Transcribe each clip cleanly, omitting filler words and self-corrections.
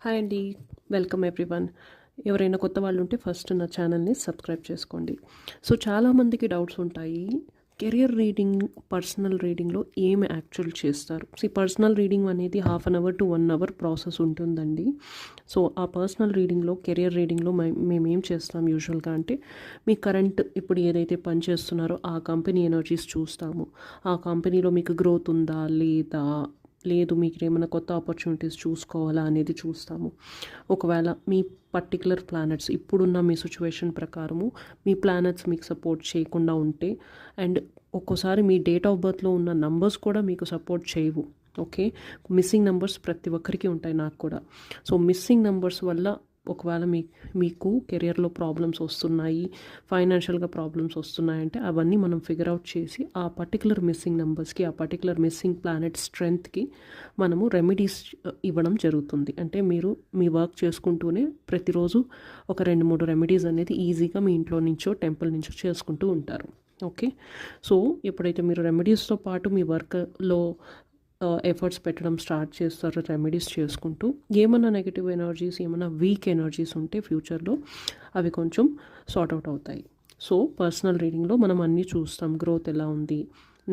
Hi అండి, welcome everyone. ఎవరైనా కొత్త వాళ్ళు ఉంటే ఫస్ట్ నా ఛానల్ని సబ్స్క్రైబ్ చేసుకోండి. సో చాలామందికి డౌట్స్ ఉంటాయి, కెరియర్ రీడింగ్, పర్సనల్ రీడింగ్లో ఏమి యాక్చువల్ చేస్తారు. పర్సనల్ రీడింగ్ అనేది 1/2 అవర్ టు 1 అవర్ ప్రాసెస్ ఉంటుందండి. సో ఆ పర్సనల్ రీడింగ్లో, కెరియర్ రీడింగ్లో మేము ఏం చేస్తాం యూజువల్గా అంటే, మీ కరెంట్ ఇప్పుడు ఏదైతే పని చేస్తున్నారో ఆ కంపెనీ ఎనర్జీస్ చూస్తాము. ఆ కంపెనీలో మీకు గ్రోత్ ఉందా లేదా, లేదు మీకు ఏమైనా కొత్త ఆపర్చునిటీస్ చూసుకోవాలా అనేది చూస్తాము. ఒకవేళ మీ పర్టికులర్ ప్లానెట్స్ ఇప్పుడున్న మీ సిచ్యువేషన్ ప్రకారము మీ ప్లానెట్స్ మీకు సపోర్ట్ చేయకుండా ఉంటే, అండ్ ఒక్కోసారి మీ డేట్ ఆఫ్ బర్త్లో ఉన్న నంబర్స్ కూడా మీకు సపోర్ట్ చేయవు. ఓకే, మిస్సింగ్ నెంబర్స్ ప్రతి ఒక్కరికి ఉంటాయి, నాకు కూడా. సో మిస్సింగ్ నెంబర్స్ వల్ల ఒకవేళ మీకు కెరియర్లో ప్రాబ్లమ్స్ వస్తున్నాయి, ఫైనాన్షియల్గా ప్రాబ్లమ్స్ వస్తున్నాయంటే అవన్నీ మనం ఫిగర్ అవుట్ చేసి ఆ పర్టికులర్ మిస్సింగ్ నెంబర్స్కి, ఆ పర్టికులర్ మిస్సింగ్ ప్లానెట్ స్ట్రెంగ్త్కి మనము రెమెడీస్ ఇవ్వడం జరుగుతుంది. అంటే మీరు మీ వర్క్ చేసుకుంటూనే ప్రతిరోజు ఒక 2-3 రెమెడీస్ అనేది ఈజీగా మీ ఇంట్లో నుంచో టెంపుల్ నుంచో చేసుకుంటూ ఉంటారు. ఓకే, సో ఎప్పుడైతే మీరు రెమెడీస్తో పాటు మీ వర్క్లో ఎఫర్ట్స్ పెట్టడం స్టార్ట్ చేస్తారు, రెమెడీస్ చేసుకుంటూ, ఏమైనా నెగిటివ్ ఎనర్జీస్, ఏమైనా వీక్ ఎనర్జీస్ ఉంటే ఫ్యూచర్లో అవి కొంచెం సార్ట్అవుట్ అవుతాయి. సో పర్సనల్ రీడింగ్లో మనం అన్నీ చూస్తాం, గ్రోత్ ఎలా ఉంది,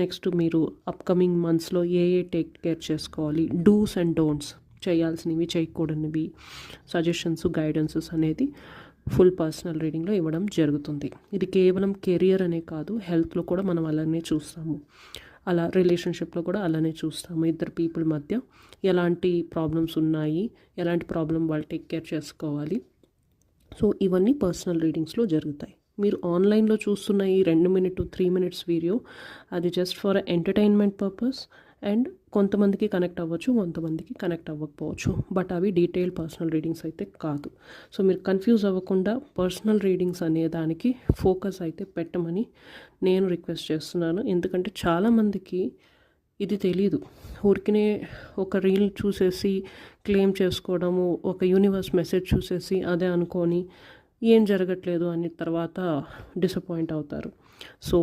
నెక్స్ట్ మీరు అప్కమింగ్ మంత్స్లో ఏ టేక్ కేర్ చేసుకోవాలి, డూస్ అండ్ డోంట్స్, చేయాల్సినవి చేయకూడనివి, సజెషన్స్, గైడెన్సెస్ అనేది ఫుల్ పర్సనల్ రీడింగ్లో ఇవ్వడం జరుగుతుంది. ఇది కేవలం కెరియర్ అనే కాదు, హెల్త్లో కూడా మనం అలానే చూస్తాము. అలా రిలేషన్షిప్లో కూడా అలానే చూస్తాము. ఇద్దరు పీపుల్ మధ్య ఎలాంటి ప్రాబ్లమ్స్ ఉన్నాయి, ఎలాంటి ప్రాబ్లం వాళ్ళు టేక్ కేర్ చేసుకోవాలి. సో ఇవన్నీ పర్సనల్ రీడింగ్స్లో జరుగుతాయి. మీరు ఆన్లైన్లో చూస్తున్న ఈ 2 మినిట్ 3 మినిట్స్ వీడియో అది just for entertainment purpose, and కొంతమందికి కనెక్ట్ అవ్వచ్చు, కొంతమందికి కనెక్ట్ అవ్వకపోవచ్చు, బట్ అవి డీటెయిల్ పర్సనల్ రీడింగ్స్ అయితే కాదు. సో మీరు కన్ఫ్యూజ్ అవ్వకుండా పర్సనల్ రీడింగ్స్ అనే దానికి ఫోకస్ అయితే పెట్టమని నేను రిక్వెస్ట్ చేస్తున్నాను. ఎందుకంటే చాలామందికి ఇది తెలీదు. ఊరికినే ఒక రీల్ చూసేసి క్లెయిమ్ చేసుకోవడము, ఒక యూనివర్స్ మెసేజ్ చూసేసి అదే అనుకొని ఏం జరగట్లేదు అని తర్వాత డిసప్పాయింట్ అవుతారు. సో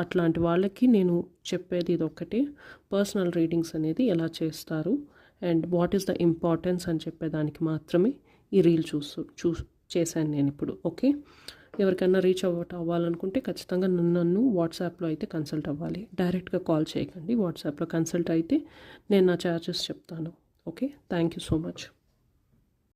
అట్లాంటి వాళ్ళకి నేను చెప్పేది ఇది ఒక్కటే, పర్సనల్ రీడింగ్స్ అనేది ఎలా చేస్తారు and what is the importance అని చెప్పేదానికి మాత్రమే ఈ రీల్ చేశాను నేను ఇప్పుడు. ఓకే, ఎవరికైనా రీచ్ అవ్వాలనుకుంటే ఖచ్చితంగా నన్ను వాట్సాప్లో అయితే కన్సల్ట్ అవ్వాలి. డైరెక్ట్గా కాల్ చేయకండి, వాట్సాప్లో కన్సల్ట్ అయితే నేను నా ఛార్జెస్ చెప్తాను. Okay, thank you so much.